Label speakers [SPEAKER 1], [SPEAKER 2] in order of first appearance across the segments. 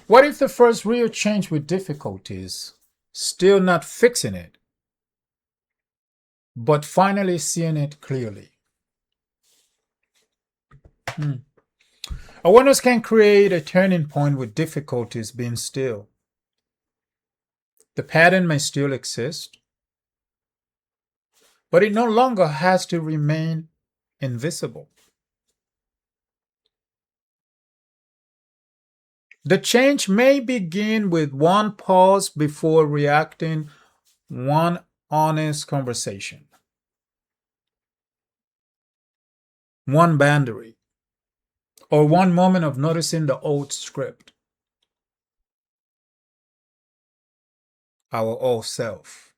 [SPEAKER 1] What if the first real change with difficulties, still not fixing it, but finally seeing it clearly? Awareness can create a turning point with difficulties being still. The pattern may still exist, but it no longer has to remain invisible. The change may begin with one pause before reacting, one honest conversation, one boundary, or one moment of noticing the old script, our old self.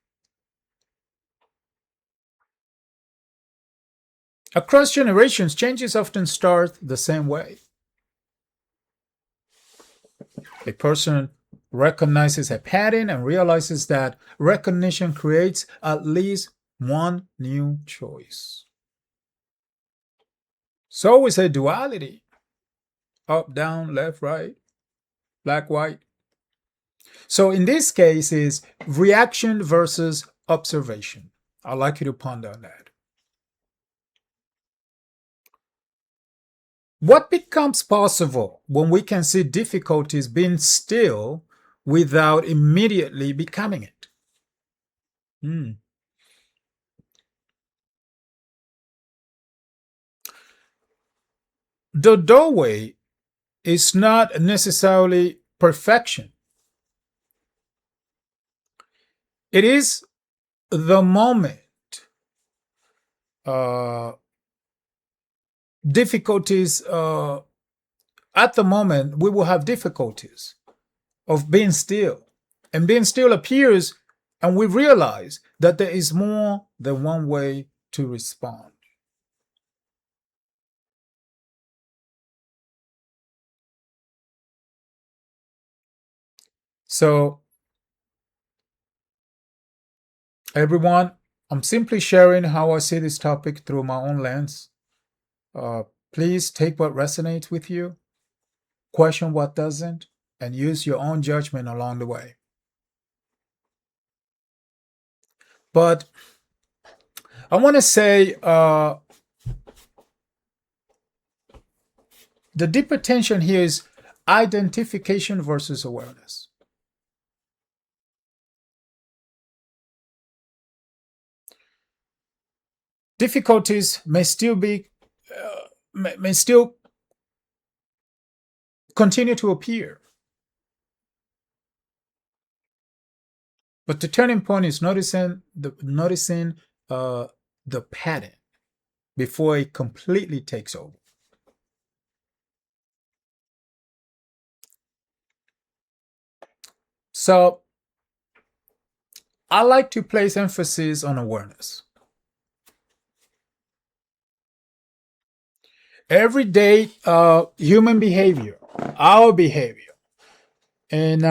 [SPEAKER 1] Across generations, changes often start the same way. A person recognizes a pattern and realizes that recognition creates at least one new choice. So it's a duality: up, down, left, right, black, white. So in this case, is reaction versus observation. I'd like you to ponder on that. What becomes possible when we can see difficulties being still without immediately becoming it? The doorway is not necessarily perfection. It is the moment. Difficulties, at the moment, we will have difficulties of being still. And being still appears, and we realize that there is more than one way to respond. So, everyone, I'm simply sharing how I see this topic through my own lens. Please take what resonates with you, question what doesn't, and use your own judgment along the way. But I want to say the deeper tension here is identification versus awareness. Difficulties may still may still continue to appear, but the turning point is noticing the pattern before it completely takes over. So I like to place emphasis on awareness. Everyday human behavior, our behavior, and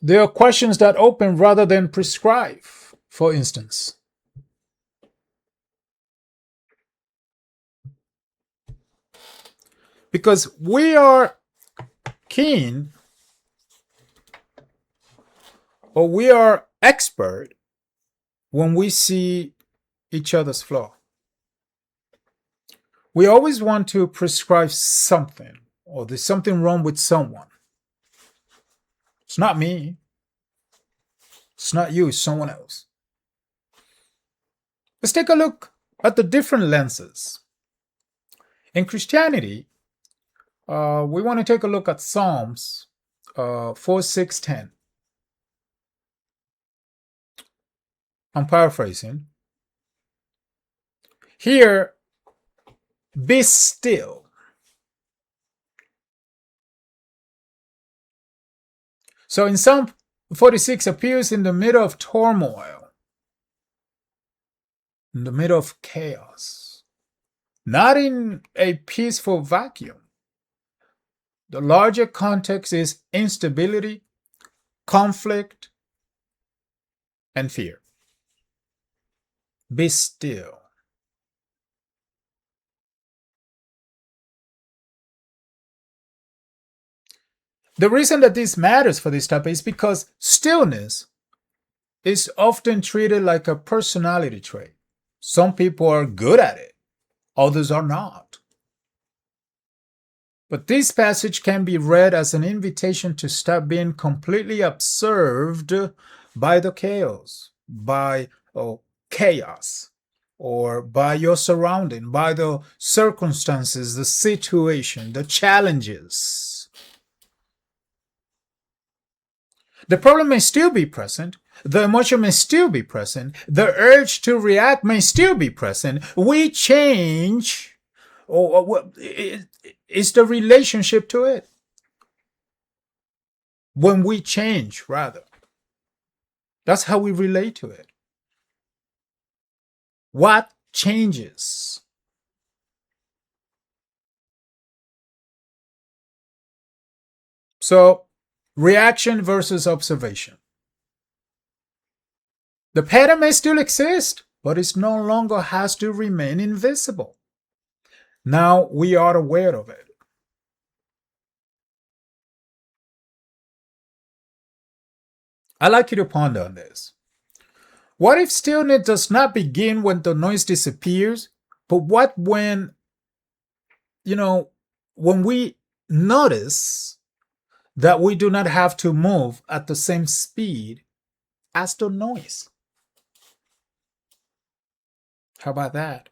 [SPEAKER 1] there are questions that open rather than prescribe, for instance. Because we are keen, or we are expert when we see each other's flaw. We always want to prescribe something, or there's something wrong with someone. It's not me. It's not you, it's someone else. Let's take a look at the different lenses. In Christianity, we want to take a look at Psalms 4, 6, 10. I'm paraphrasing. Here, be still. So in Psalm 46 appears in the middle of turmoil, in the middle of chaos, not in a peaceful vacuum. The larger context is instability, conflict, and fear. Be still. The reason that this matters for this topic is because stillness is often treated like a personality trait. Some people are good at it, others are not. But this passage can be read as an invitation to stop being completely observed by the chaos, or by your surrounding, by the circumstances, the situation, the challenges. The problem may still be present. The emotion may still be present. The urge to react may still be present. We change, or it's the relationship to it. When we change, rather, that's how we relate to it. What changes? So, reaction versus observation. The pattern may still exist, but it no longer has to remain invisible. Now we are aware of it. I'd like you to ponder on this. What if stillness does not begin when the noise disappears, but when we notice that we do not have to move at the same speed as the noise? How about that?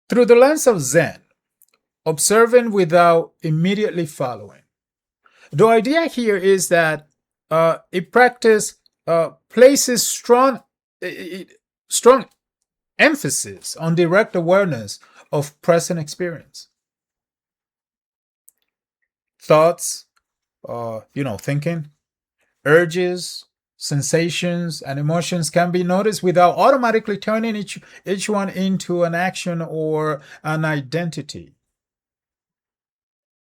[SPEAKER 1] Through the lens of Zen, observing without immediately following. The idea here is that a practice places strong emphasis on direct awareness of present experience. Thoughts, thinking, urges, sensations, and emotions can be noticed without automatically turning each one into an action or an identity.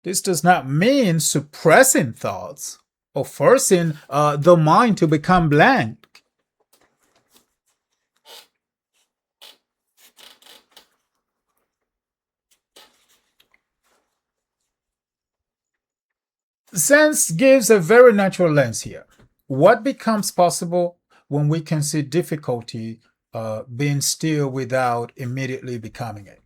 [SPEAKER 1] This does not mean suppressing thoughts or forcing the mind to become blank. Sense gives a very natural lens here. What becomes possible when we can see difficulty being still without immediately becoming it?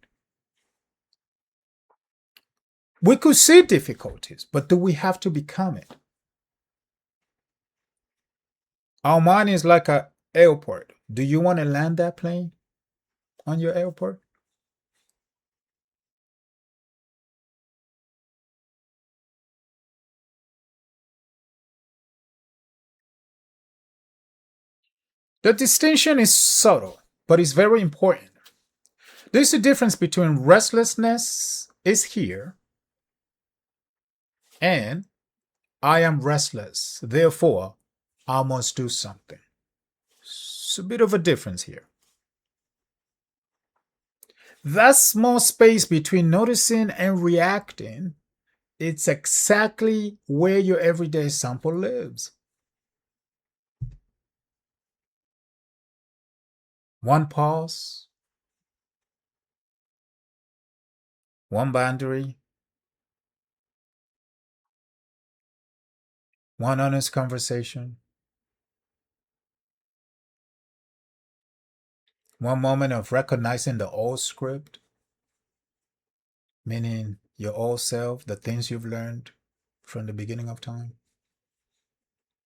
[SPEAKER 1] We could see difficulties, but do we have to become it? Our mind is like an airport. Do you want to land that plane on your airport? The distinction is subtle, but it's very important. There's a difference between restlessness is here and I am restless, therefore I must do something. It's a bit of a difference here. That small space between noticing and reacting, it's exactly where your everyday sample lives. One pause, one boundary, one honest conversation, one moment of recognizing the old script, meaning your old self, the things you've learned from the beginning of time,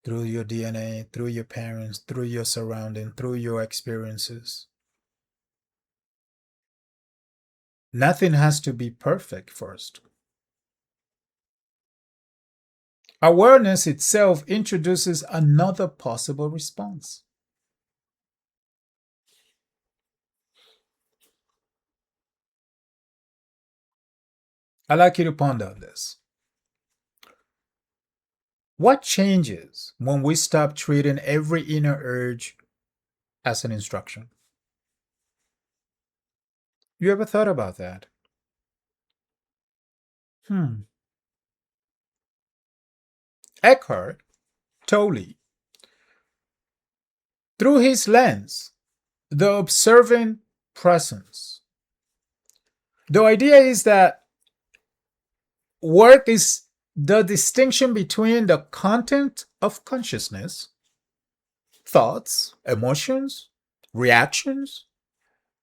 [SPEAKER 1] through your DNA, through your parents, through your surrounding, through your experiences. Nothing has to be perfect first. Awareness itself introduces another possible response. I'd like you to ponder on this. What changes when we stop treating every inner urge as an instruction? You ever thought about that? Eckhart Tolle, through his lens, the observing presence. The idea is that work is the distinction between the content of consciousness, thoughts, emotions, reactions,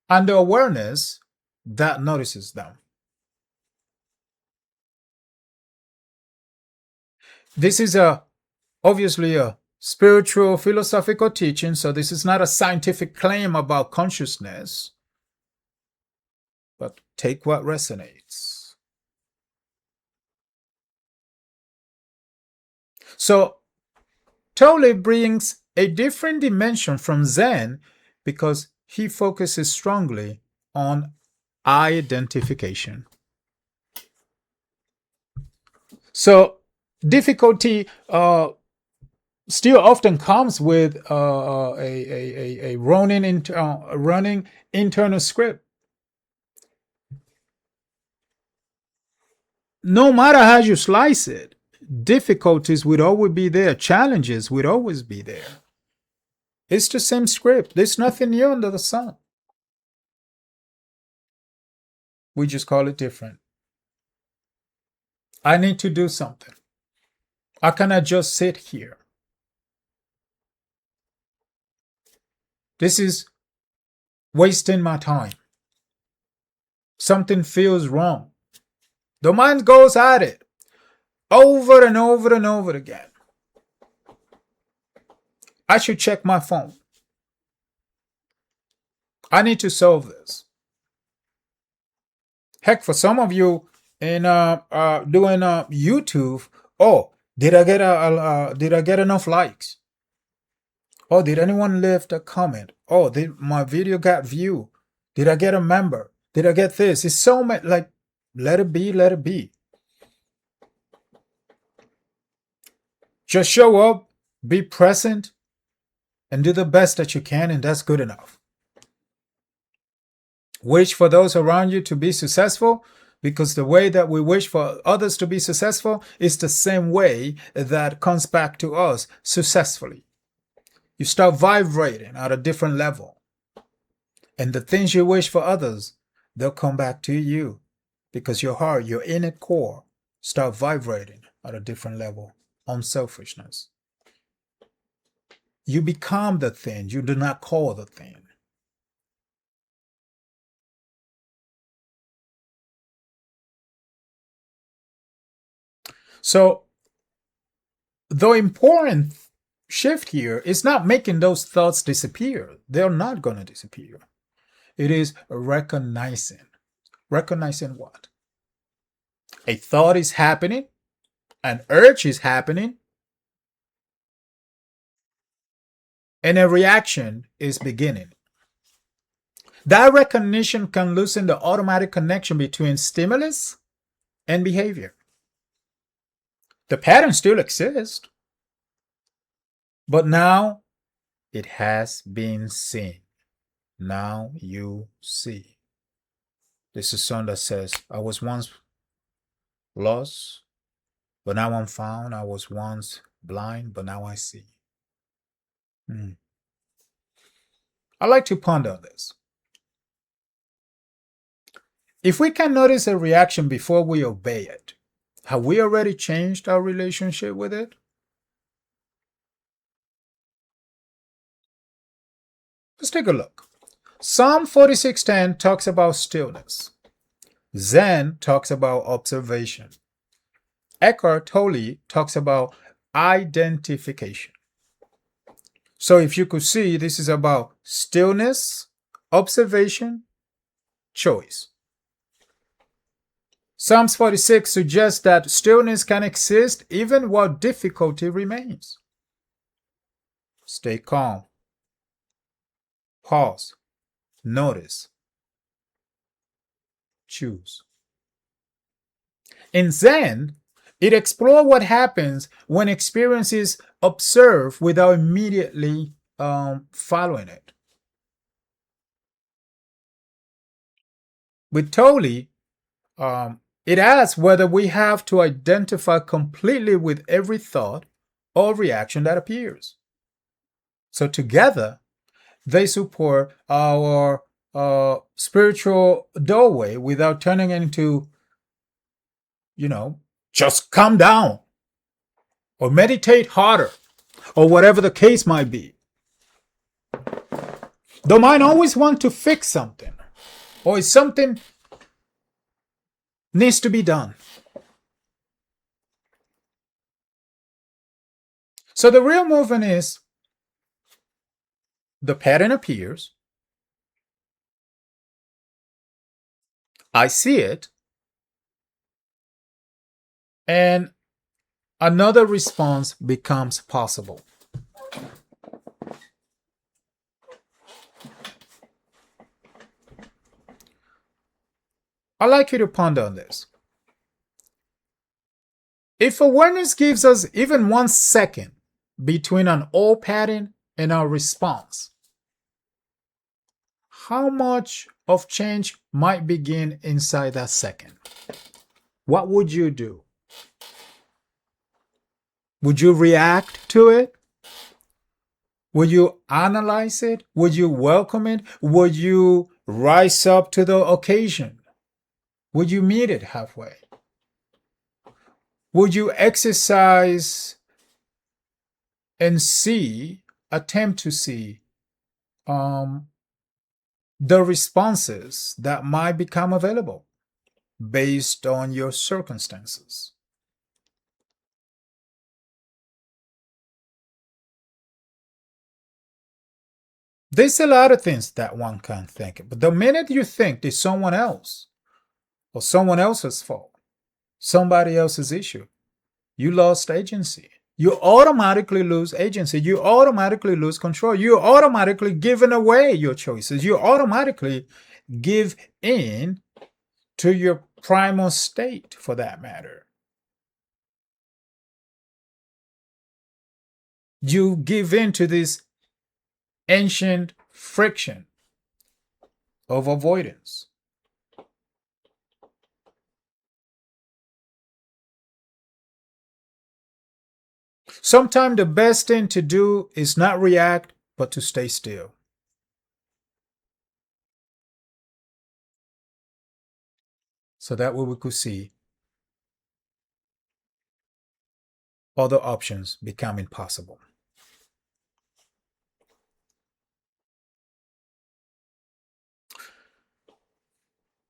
[SPEAKER 1] and the awareness that notices them. This is obviously a spiritual philosophical teaching, so this is not a scientific claim about consciousness, but take what resonates. So Tolle brings a different dimension from Zen because he focuses strongly on identification. So difficulty still often comes with a running internal script. No matter how you slice it, difficulties would always be there, challenges would always be there. It's the same script. There's nothing new under the sun. We just call it different. I need to do something. I cannot just sit here. This is wasting my time. Something feels wrong. The mind goes at it over and over and over again. I should check my phone. I need to solve this. Heck, for some of you in doing YouTube, oh, did I get enough likes? Oh, did anyone leave a comment? Oh, did my video got view? Did I get a member? Did I get this? It's so much. Like, let it be, let it be. Just show up, be present, and do the best that you can, and that's good enough. Wish for those around you to be successful, because the way that we wish for others to be successful is the same way that comes back to us successfully. You start vibrating at a different level. And the things you wish for others, they'll come back to you, because your heart, your inner core, start vibrating at a different level. Unselfishness. You become the thing, you do not call the thing. So, the important shift here is not making those thoughts disappear. They're not going to disappear. It is recognizing. Recognizing what? A thought is happening, an urge is happening, and a reaction is beginning. That recognition can loosen the automatic connection between stimulus and behavior. The pattern still exists, but now it has been seen. Now you see. This is a song that says, I was once lost, but now I'm found. I was once blind, but now I see. I like to ponder this. If we can notice a reaction before we obey it, have we already changed our relationship with it? Let's take a look. Psalm 46:10 talks about stillness. Zen talks about observation. Eckhart Tolle talks about identification. So if you could see, this is about stillness, observation, choice. Psalms 46 suggests that stillness can exist even while difficulty remains. Stay calm. Pause. Notice. Choose. In Zen, it explores what happens when experience is observed without immediately following it. With Tolle, it asks whether we have to identify completely with every thought or reaction that appears. So together, they support our spiritual doorway without turning into, just calm down or meditate harder or whatever the case might be. The mind always wants to fix something, or is something needs to be done. So the real movement is the pattern appears, I see it, and another response becomes possible. I'd like you to ponder on this. If awareness gives us even 1 second between an old pattern and our response, how much of change might begin inside that second? What would you do? Would you react to it? Would you analyze it? Would you welcome it? Would you rise up to the occasion? Would you meet it halfway? Would you exercise and attempt to see the responses that might become available based on your circumstances? There's a lot of things that one can think, but the minute you think there's someone else or someone else's fault, somebody else's issue, you lost agency. You automatically lose agency. You automatically lose control. You automatically giving away your choices. You automatically give in to your primal state, for that matter. You give in to this ancient friction of avoidance. Sometimes the best thing to do is not react, but to stay still. So that way we could see other options becoming possible.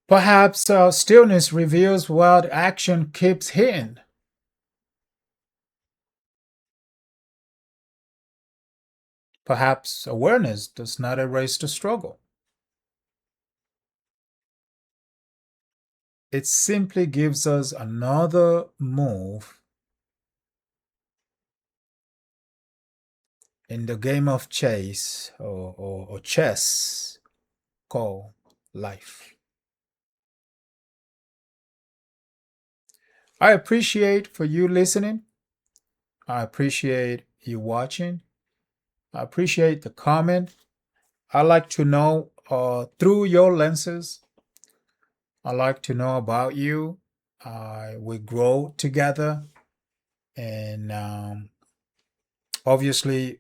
[SPEAKER 1] Perhaps stillness reveals what action keeps hidden. Perhaps awareness does not erase the struggle. It simply gives us another move in the game of chess or chess called life. I appreciate for you listening. I appreciate you watching. I appreciate the comment. I like to know through your lenses. I like to know about you. We grow together, and obviously,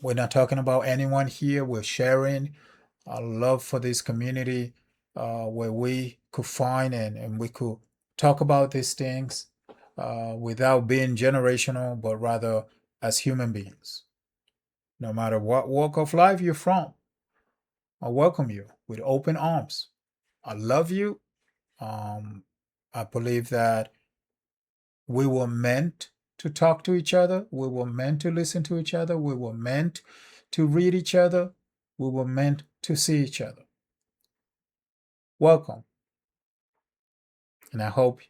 [SPEAKER 1] we're not talking about anyone here. We're sharing our love for this community, where we could find and we could talk about these things without being generational, but rather as human beings. No matter what walk of life you're from, I welcome you with open arms. I love you. I believe that we were meant to talk to each other. We were meant to listen to each other. We were meant to read each other. We were meant to see each other. Welcome. And I hope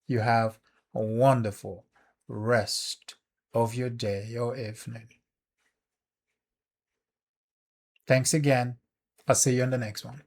[SPEAKER 1] you have a wonderful rest of your day or evening. Thanks again. I'll see you on the next one.